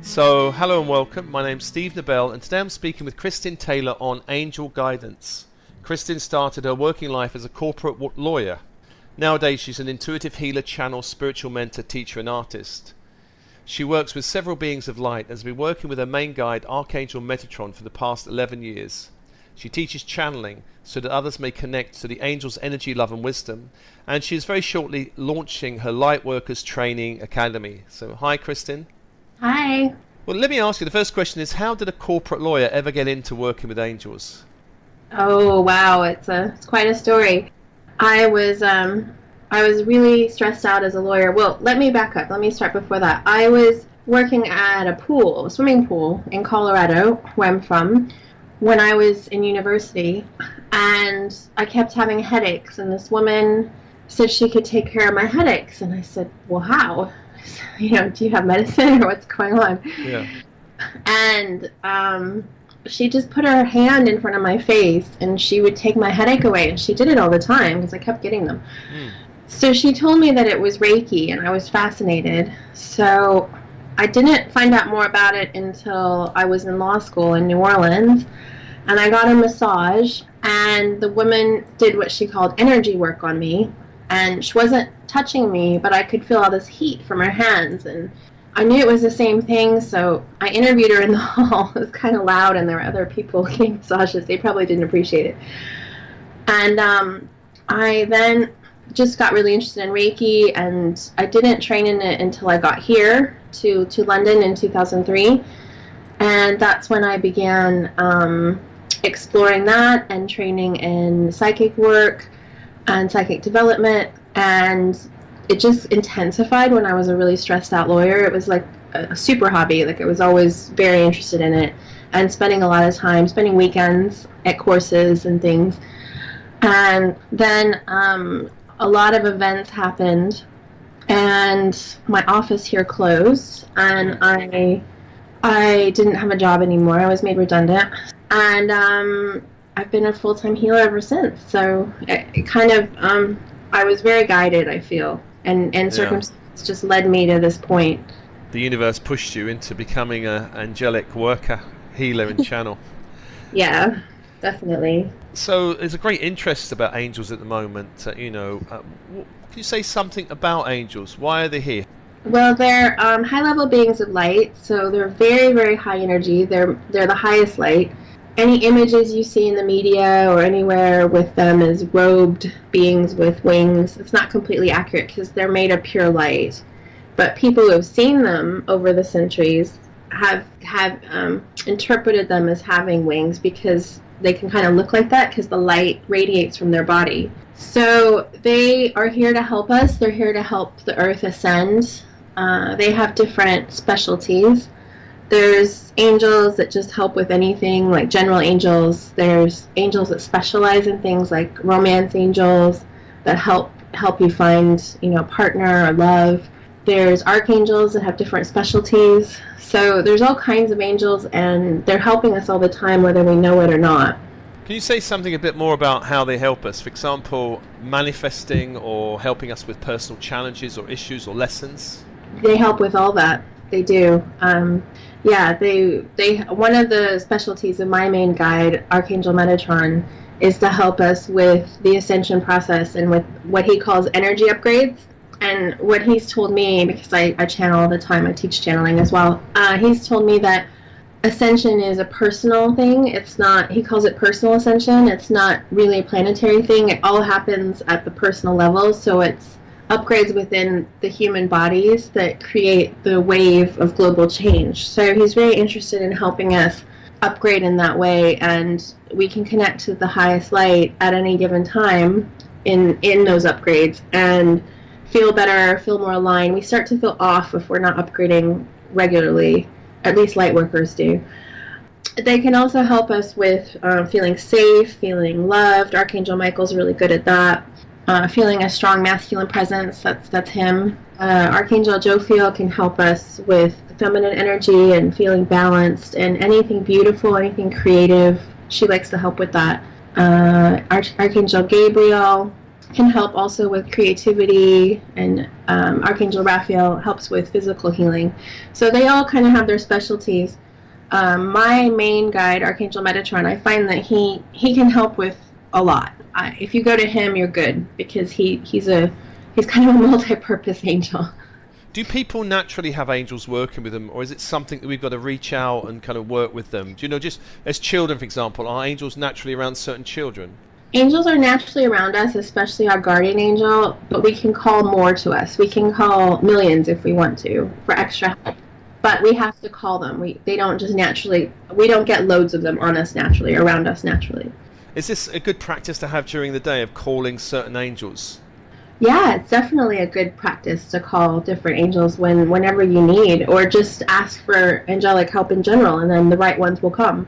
So, hello and welcome. My name's Steve Nobel, and today I'm speaking with Kristin Taylor on angel guidance. Kristin started her working life as a corporate lawyer. Nowadays, she's an intuitive healer, channel, spiritual mentor, teacher, and artist. She works with several beings of light and has been working with her main guide, Archangel Metatron, for the past 11 years. She teaches channeling so that others may connect to the angel's energy, love, and wisdom. And she is very shortly launching her Lightworkers Training Academy. So, hi, Kristin. Hi. Well, let me ask you, the first question is, how did a corporate lawyer ever get into working with angels? Oh, wow, it's quite a story. I was really stressed out as a lawyer. Well, let me back up. Let me start before that. I was working at a swimming pool in Colorado, where I'm from, when I was in university, and I kept having headaches, and this woman said she could take care of my headaches, and I said, well, how? Do you have medicine or what's going on? Yeah. And she just put her hand in front of my face and she would take my headache away, and she did it all the time because I kept getting them. So she told me that it was Reiki, and I was fascinated. So I didn't find out more about it until I was in law school in New Orleans, and I got a massage, and the woman did what she called energy work on me. And she wasn't touching me, but I could feel all this heat from her hands. And I knew it was the same thing, so I interviewed her in the hall. It was kind of loud, and there were other people getting massages. They probably didn't appreciate it. And I then just got really interested in Reiki, and I didn't train in it until I got here to London in 2003. And that's when I began exploring that and training in psychic work and psychic development, and it just intensified when I was a really stressed out lawyer. It was like a super hobby. Like, I was always very interested in it and spending a lot of time, spending weekends at courses and things. And then a lot of events happened, and my office here closed, and I didn't have a job anymore. I was made redundant, and I've been a full-time healer ever since. So it kind of, I was very guided, I feel, and circumstances just led me to this point. The universe pushed you into becoming an angelic worker, healer, and channel. Yeah, definitely. So there's a great interest about angels at the moment. Can you say something about angels? Why are they here? Well, they're high-level beings of light, so they're very, very high energy. They're the highest light. Any images you see in the media or anywhere with them as robed beings with wings, it's not completely accurate because they're made of pure light. But people who have seen them over the centuries have interpreted them as having wings because they can kind of look like that because the light radiates from their body. So they are here to help us. They're here to help the earth ascend. They have different specialties. There's angels that just help with anything, like general angels. There's angels that specialize in things like romance angels that help you find, a partner or love. There's archangels that have different specialties. So there's all kinds of angels, and they're helping us all the time, whether we know it or not. Can you say something a bit more about how they help us? For example, manifesting or helping us with personal challenges or issues or lessons? They help with all that. They do. They one of the specialties of my main guide, Archangel Metatron, is to help us with the ascension process and with what he calls energy upgrades. And what he's told me, because I channel all the time, I teach channeling as well, he's told me that ascension is a personal thing. It's not, he calls it personal ascension. It's not really a planetary thing. It all happens at the personal level, so it's upgrades within the human bodies that create the wave of global change. So he's very interested in helping us upgrade in that way, and we can connect to the highest light at any given time in those upgrades and feel better, feel more aligned. We start to feel off if we're not upgrading regularly. At least light workers do. They can also help us with feeling safe, feeling loved. Archangel Michael's really good at that. Feeling a strong masculine presence, that's him. Archangel Jophiel can help us with feminine energy and feeling balanced and anything beautiful, anything creative. She likes to help with that. Archangel Gabriel can help also with creativity, and Archangel Raphael helps with physical healing. So they all kind of have their specialties. My main guide, Archangel Metatron, I find that he can help with a lot. If you go to him, you're good, because he's kind of a multi-purpose angel. Do people naturally have angels working with them, or is it something that we've got to reach out and kind of work with them? Do you know, just as children, for example, are angels naturally around certain children? Angels are naturally around us, especially our guardian angel, but we can call more to us. We can call millions if we want to for extra help. But we have to call them. They don't just naturally, we don't get loads of them on us naturally, around us naturally. Is this a good practice to have during the day, of calling certain angels? Yeah, it's definitely a good practice to call different angels whenever you need, or just ask for angelic help in general, and then the right ones will come.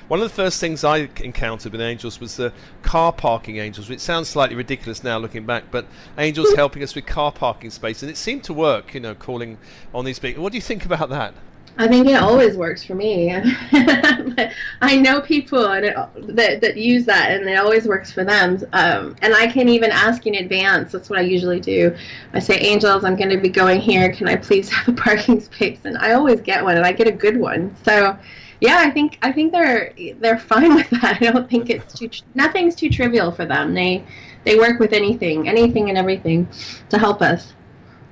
One of the first things I encountered with angels was the car parking angels, which sounds slightly ridiculous now looking back, but angels helping us with car parking space, and it seemed to work, calling on these people. What do you think about that? I think it always works for me. I know people that use that, and it always works for them. And I can even ask in advance. That's what I usually do. I say, angels, I'm going to be going here. Can I please have a parking space? And I always get one, and I get a good one. So, yeah, I think they're fine with that. I don't think nothing's too trivial for them. They work with anything and everything to help us.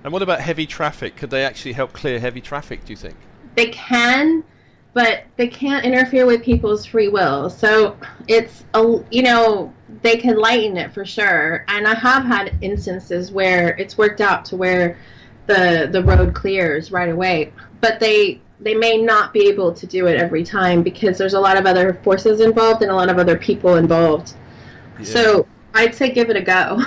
And what about heavy traffic? Could they actually help clear heavy traffic, do you think? They can, but they can't interfere with people's free will. So it's, they can lighten it for sure. And I have had instances where it's worked out to where the road clears right away. But they may not be able to do it every time, because there's a lot of other forces involved and a lot of other people involved. Yeah. So I'd say give it a go.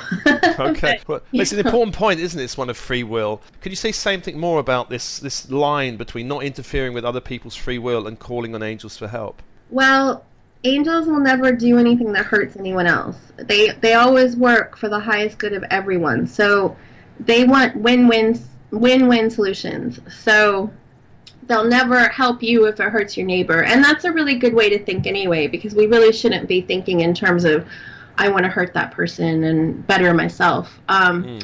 Okay. Well, it's an important point, isn't it? This one of free will. Could you say something more about this line between not interfering with other people's free will and calling on angels for help? Well, angels will never do anything that hurts anyone else. They always work for the highest good of everyone. So they want win-win solutions. So they'll never help you if it hurts your neighbor. And that's a really good way to think anyway, because we really shouldn't be thinking in terms of, I want to hurt that person and better myself. The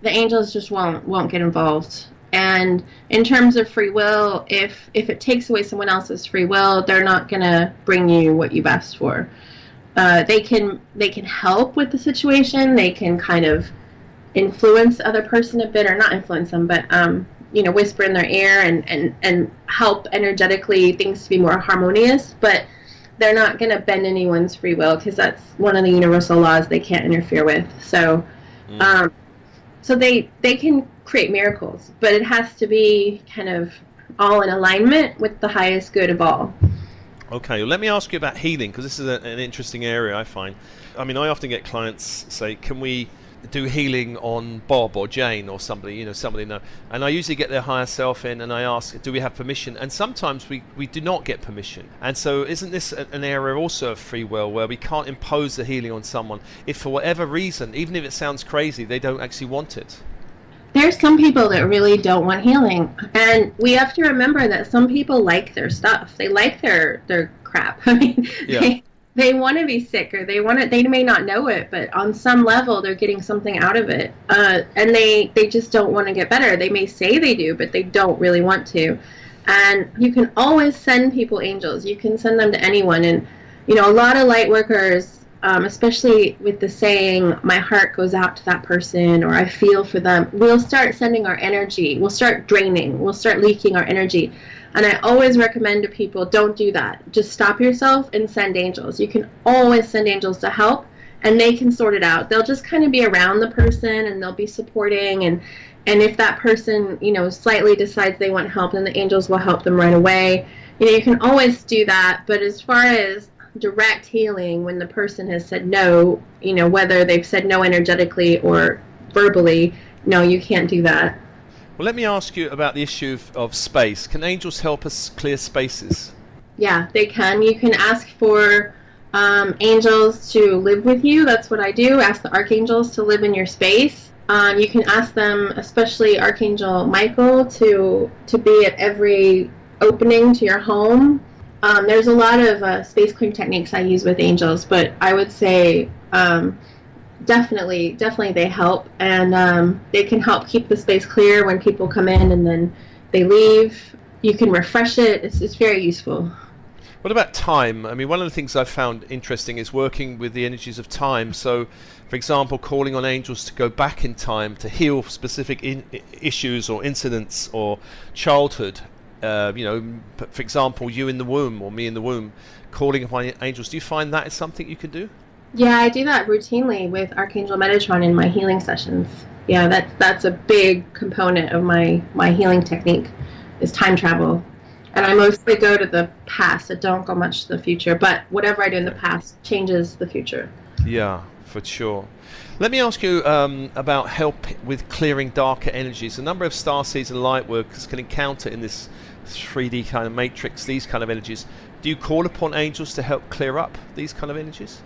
angels just won't get involved. And in terms of free will, if it takes away someone else's free will, they're not going to bring you what you've asked for. They can help with the situation. They can kind of influence the other person a bit, or not influence them, but whisper in their ear and help energetically things to be more harmonious. But they're not going to bend anyone's free will, because that's one of the universal laws they can't interfere with. So so they can create miracles, but it has to be kind of all in alignment with the highest good of all. Okay, well, let me ask you about healing, because this is an interesting area, I find. I mean, I often get clients say, can we do healing on Bob or Jane or somebody, know. And I usually get their higher self in, and I ask, do we have permission? And sometimes we do not get permission. And so isn't this an area also of free will, where we can't impose the healing on someone if for whatever reason, even if it sounds crazy, they don't actually want it? There's some people that really don't want healing. And we have to remember that some people like their stuff. They like their crap. I mean, yeah. They want to be sick, or they may not know it, but on some level they're getting something out of it. And they just don't want to get better. They may say they do, but they don't really want to. And you can always send people angels. You can send them to anyone. And, a lot of light workers, especially with the saying, my heart goes out to that person, or I feel for them, we'll start sending our energy. We'll start draining. We'll start leaking our energy. And I always recommend to people, don't do that. Just stop yourself and send angels. You can always send angels to help, and they can sort it out. They'll just kind of be around the person, and they'll be supporting. And if that person, slightly decides they want help, then the angels will help them right away. You can always do that. But as far as direct healing, when the person has said no, whether they've said no energetically or verbally, no, you can't do that. Well, let me ask you about the issue of space. Can angels help us clear spaces? Yeah, they can. You can ask for angels to live with you. That's what I do. Ask the archangels to live in your space. You can ask them, especially Archangel Michael, to be at every opening to your home. There's a lot of space clearing techniques I use with angels, but I would say definitely they help, and they can help keep the space clear when people come in and then they leave. You can refresh it. It's very useful. What about time? I mean, one of the things I've found interesting is working with the energies of time. So, for example, calling on angels to go back in time to heal specific issues or incidents or childhood. For example, you in the womb or me in the womb, calling upon angels. Do you find that is something you can do? Yeah, I do that routinely with Archangel Metatron in my healing sessions. Yeah, that's a big component of my healing technique, is time travel. And I mostly go to the past. I don't go much to the future, but whatever I do in the past changes the future. Yeah, for sure. Let me ask you about help with clearing darker energies. A number of starseeds and light workers can encounter in this 3D kind of matrix these kind of energies. Do you call upon angels to help clear up these kind of energies?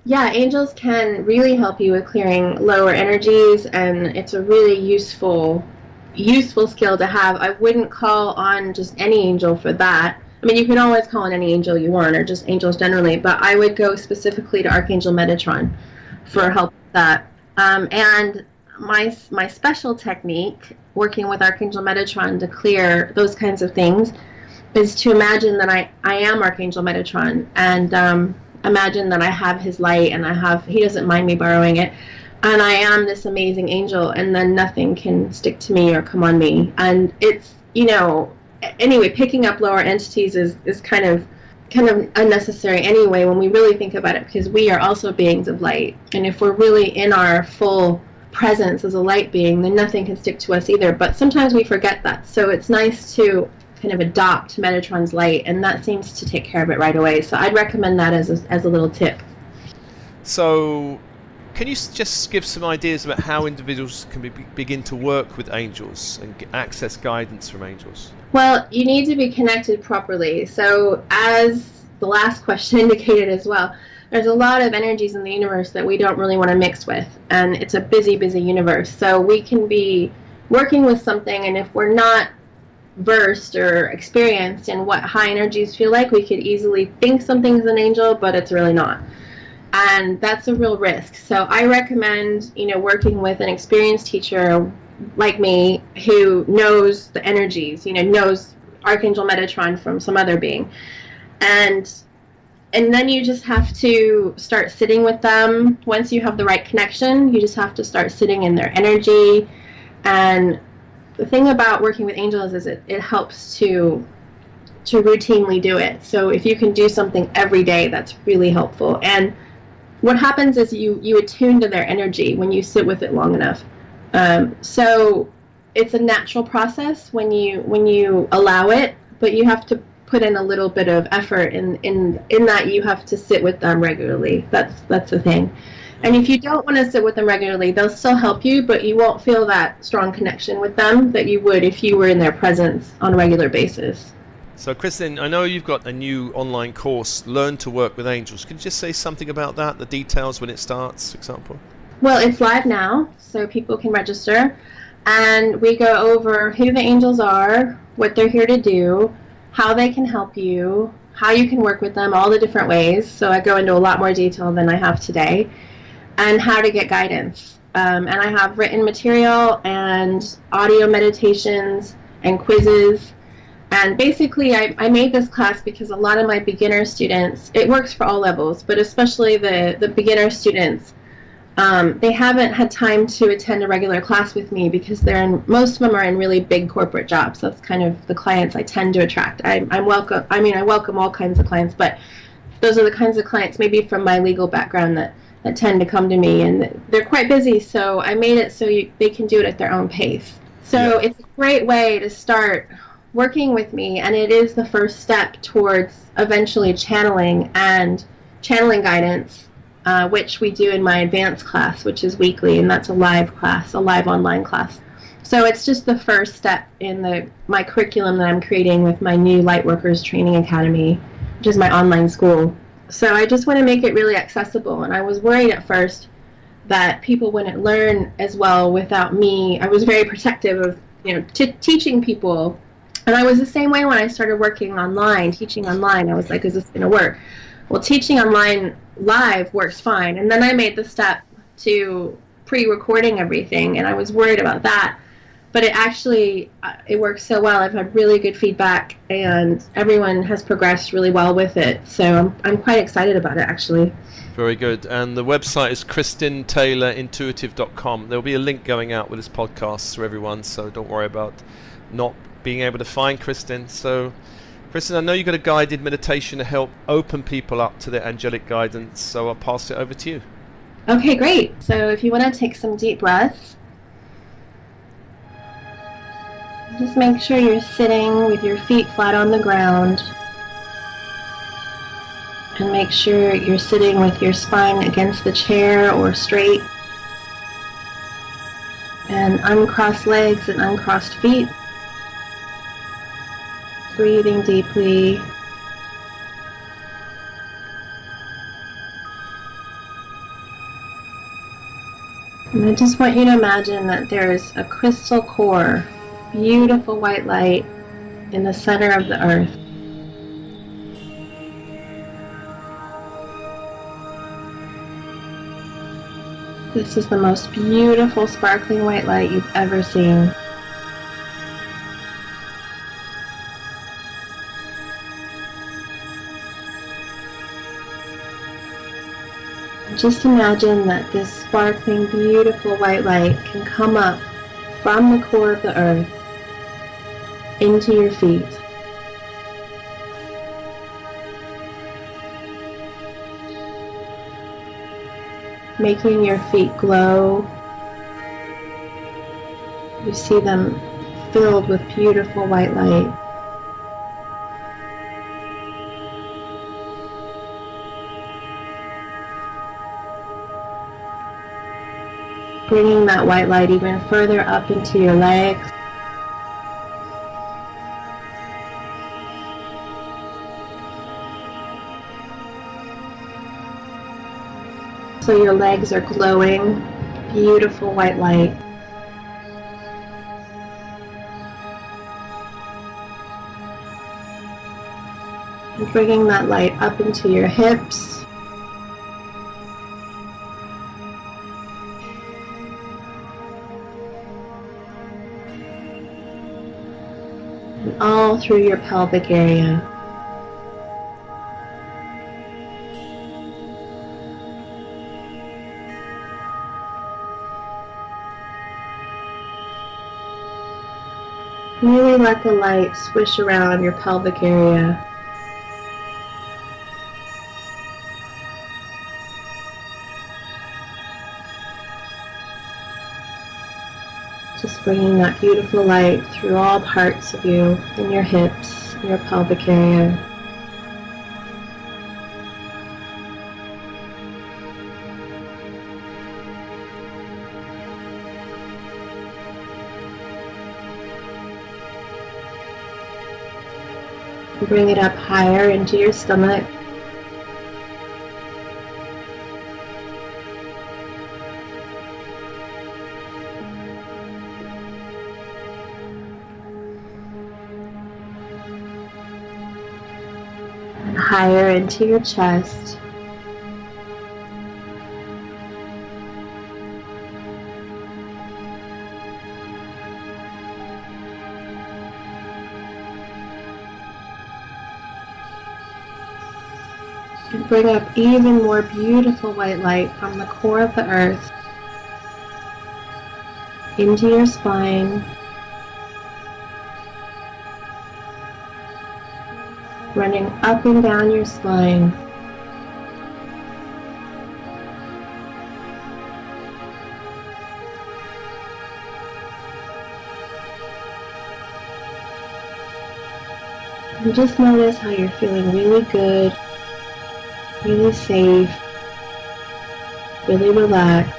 Yeah, angels can really help you with clearing lower energies, and it's a really useful skill to have. I wouldn't call on just any angel for that. I mean, you can always call on any angel you want, or just angels generally, but I would go specifically to Archangel Metatron for help with that. And my special technique, working with Archangel Metatron to clear those kinds of things, is to imagine that I am Archangel Metatron, and imagine that I have his light, and he doesn't mind me borrowing it, and I am this amazing angel, and then nothing can stick to me or come on me. And it's, anyway, picking up lower entities is kind of unnecessary anyway when we really think about it, because we are also beings of light, and if we're really in our full presence as a light being, then nothing can stick to us either. But sometimes we forget that, so it's nice to kind of adopt Metatron's light, and that seems to take care of it right away. So I'd recommend that as a little tip. So can you just give some ideas about how individuals can begin to work with angels and access guidance from angels? Well, you need to be connected properly. So as the last question indicated as well, there's a lot of energies in the universe that we don't really want to mix with, and it's a busy universe. So we can be working with something, and if we're not versed or experienced in what high energies feel like, we could easily think something's an angel, but it's really not. And that's a real risk. So I recommend, working with an experienced teacher like me who knows the energies, knows Archangel Metatron from some other being. And then you just have to start sitting with them. Once you have the right connection, you just have to start sitting in their energy. And the thing about working with angels is it helps to routinely do it. So if you can do something every day, that's really helpful. And what happens is you attune to their energy when you sit with it long enough. So it's a natural process when you allow it, but you have to put in a little bit of effort in that you have to sit with them regularly. That's the thing. And if you don't want to sit with them regularly, they'll still help you, but you won't feel that strong connection with them that you would if you were in their presence on a regular basis. So Kristin, I know you've got a new online course, Learn to Work with Angels. Could you just say something about that, the details, when it starts, for example? Well, it's live now, so people can register. And we go over who the angels are, what they're here to do, how they can help you, how you can work with them, all the different ways. So I go into a lot more detail than I have today, and how to get guidance. And I have written material and audio meditations and quizzes. And basically, I made this class because a lot of my beginner students, it works for all levels, but especially the beginner students, they haven't had time to attend a regular class with me because most of them are in really big corporate jobs. That's kind of the clients I tend to attract. I welcome all kinds of clients, but those are the kinds of clients maybe from my legal background that tend to come to me, and they're quite busy, so I made it so they can do it at their own pace. So It's a great way to start working with me, and it is the first step towards eventually channeling guidance, which we do in my advanced class, which is weekly, and that's a live online class. So it's just the first step in my curriculum that I'm creating with my new Lightworkers Training Academy, which is my online school. So I just want to make it really accessible, and I was worried at first that people wouldn't learn as well without me. I was very protective of teaching people. And I was the same way when I started teaching online. I was like, is this going to work? Well, teaching online live works fine. And then I made the step to pre-recording everything, and I was worried about that. But it actually, it works so well. I've had really good feedback, and everyone has progressed really well with it. So I'm quite excited about it, actually. Very good. And the website is KristinTaylorIntuitive.com. There'll be a link going out with this podcast for everyone, so don't worry about not being able to find Kristin. So, Kristin, I know you've got a guided meditation to help open people up to their angelic guidance, so I'll pass it over to you. Okay, great. So if you want to take some deep breaths, just make sure you're sitting with your feet flat on the ground. And make sure you're sitting with your spine against the chair or straight. And uncrossed legs and uncrossed feet. Breathing deeply. And I just want you to imagine that there's a crystal core, beautiful white light in the center of the earth. This is the most beautiful sparkling white light you've ever seen. Just imagine that this sparkling, beautiful white light can come up from the core of the earth into your feet. Making your feet glow. You see them filled with beautiful white light. Bringing that white light even further up into your legs. So your legs are glowing, beautiful white light. And bringing that light up into your hips. And all through your pelvic area. Really let the light swish around your pelvic area. Just bringing that beautiful light through all parts of you, in your hips, in your pelvic area. Bring it up higher into your stomach. And higher into your chest. And bring up even more beautiful white light from the core of the earth into your spine, running up and down your spine. And just notice how you're feeling really good, really safe, really relaxed.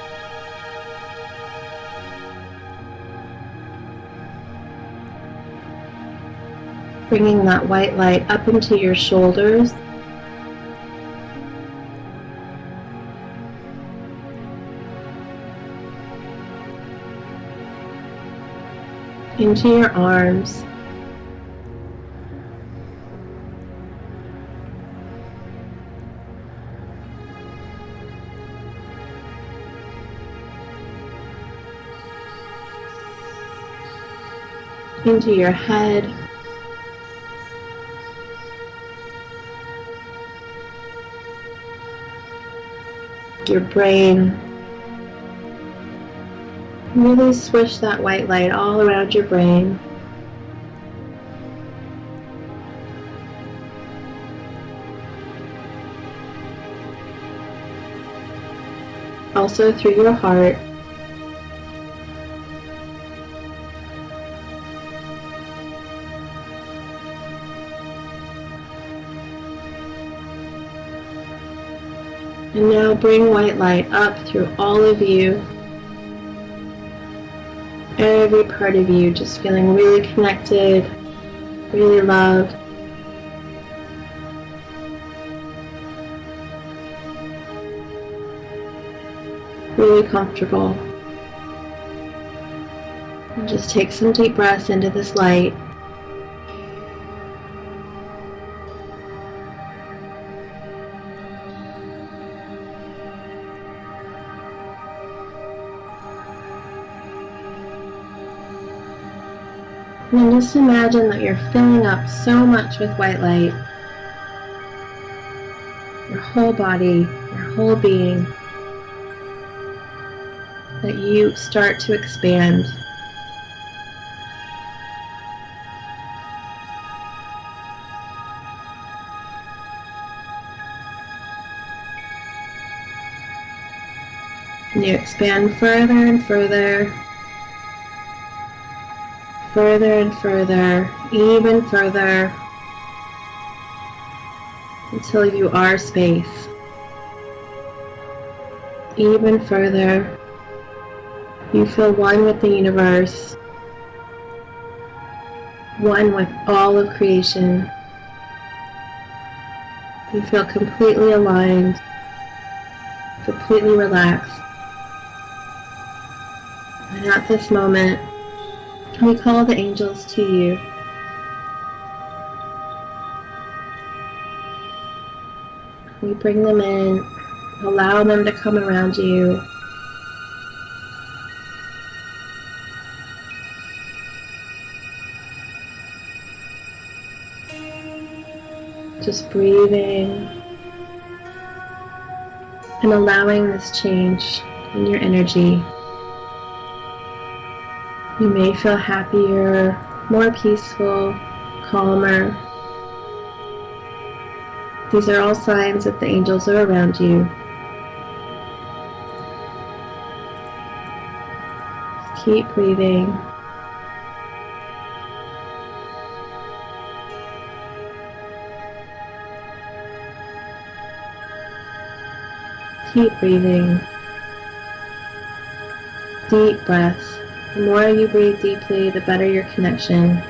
Bringing that white light up into your shoulders. Into your arms. into your head, your brain. Really swish that white light all around your brain. Also through your heart. And now bring white light up through all of you. Every part of you just feeling really connected, really loved. Really comfortable. And just take some deep breaths into this light. And then just imagine that you're filling up so much with white light. Your whole body, your whole being. That you start to expand. And you expand further and further. Further and further, even further, until you are space. Even further, you feel one with the universe, one with all of creation. You feel completely aligned, completely relaxed. And at this moment, we call the angels to you. We bring them in, allow them to come around you. Just breathing and allowing this change in your energy. You may feel happier, more peaceful, calmer. These are all signs that the angels are around you. Just keep breathing. Keep breathing. Deep breaths. The more you breathe deeply, the better your connection.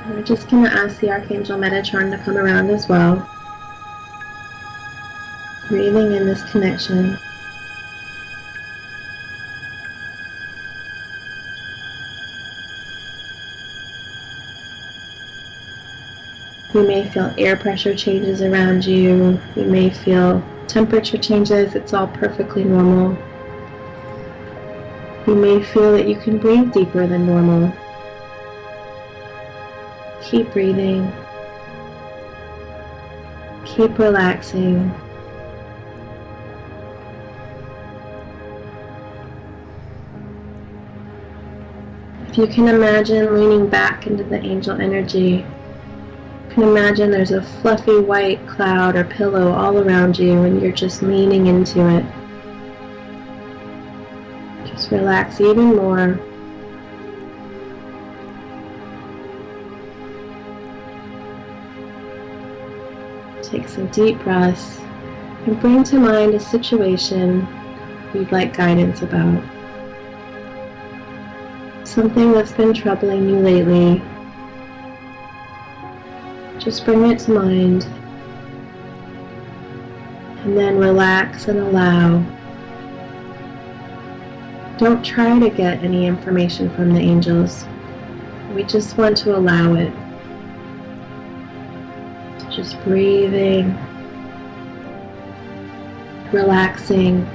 We're just going to ask the Archangel Metatron to come around as well. Breathing in this connection. You may feel air pressure changes around you. You may feel temperature changes. It's all perfectly normal. You may feel that you can breathe deeper than normal. Keep breathing. Keep relaxing. If you can imagine leaning back into the angel energy, you can imagine there's a fluffy white cloud or pillow all around you and you're just leaning into it. Just relax even more. Take some deep breaths and bring to mind a situation you'd like guidance about. Something that's been troubling you lately. Just bring it to mind, and then relax and allow. Don't try to get any information from the angels. We just want to allow it. Just breathing, relaxing,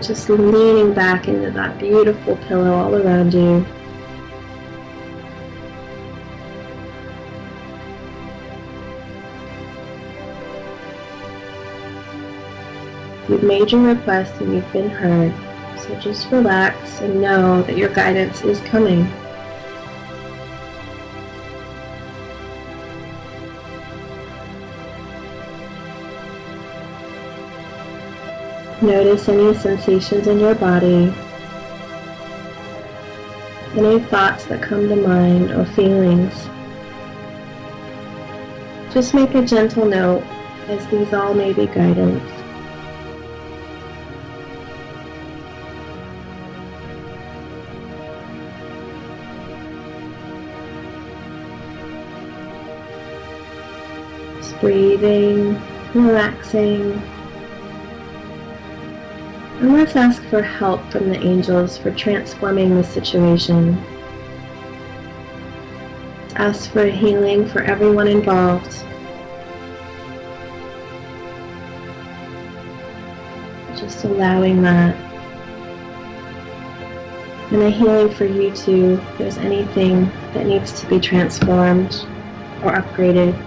Just leaning back into that beautiful pillow all around you. You've made your request and you've been heard, so just relax and know that your guidance is coming. Notice any sensations in your body, any thoughts that come to mind or feelings. Just make a gentle note, as these all may be guidance. Breathing, relaxing, and let's ask for help from the angels for transforming the situation. Let's ask for a healing for everyone involved. Just allowing that. And a healing for you too, if there's anything that needs to be transformed or upgraded.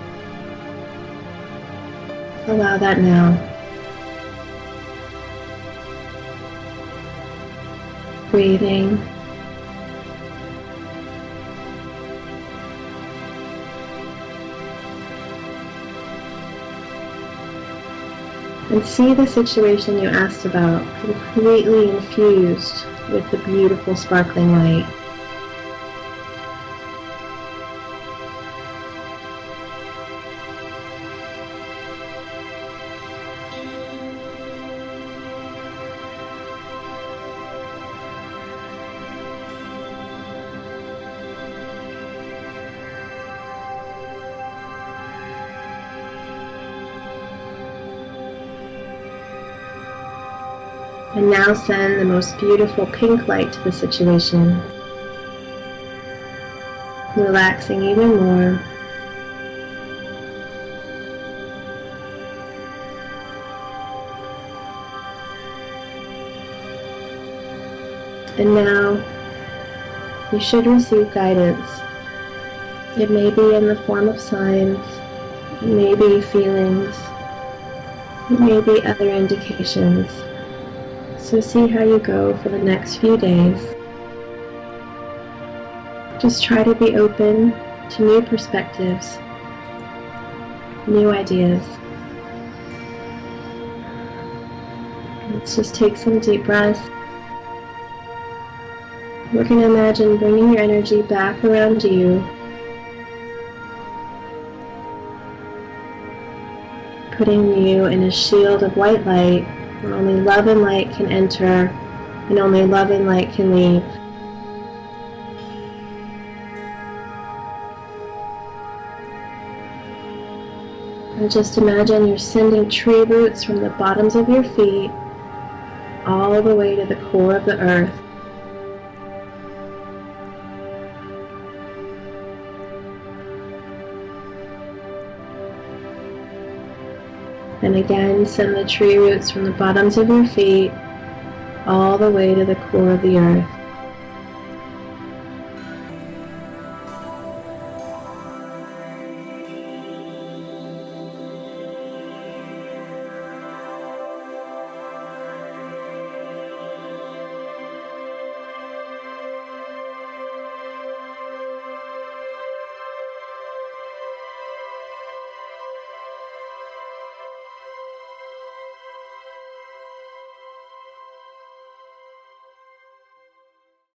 Allow that now. Breathing. And see the situation you asked about completely infused with the beautiful sparkling light. And now send the most beautiful pink light to the situation, relaxing even more. And now you should receive guidance. It may be in the form of signs, it may be feelings, it may be other indications. So see how you go for the next few days. Just try to be open to new perspectives, new ideas. Let's just take some deep breaths. We're going to imagine bringing your energy back around you, putting you in a shield of white light where only love and light can enter and only love and light can leave. And just imagine you're sending tree roots from the bottoms of your feet all the way to the core of the earth. And again, send the tree roots from the bottoms of your feet all the way to the core of the earth.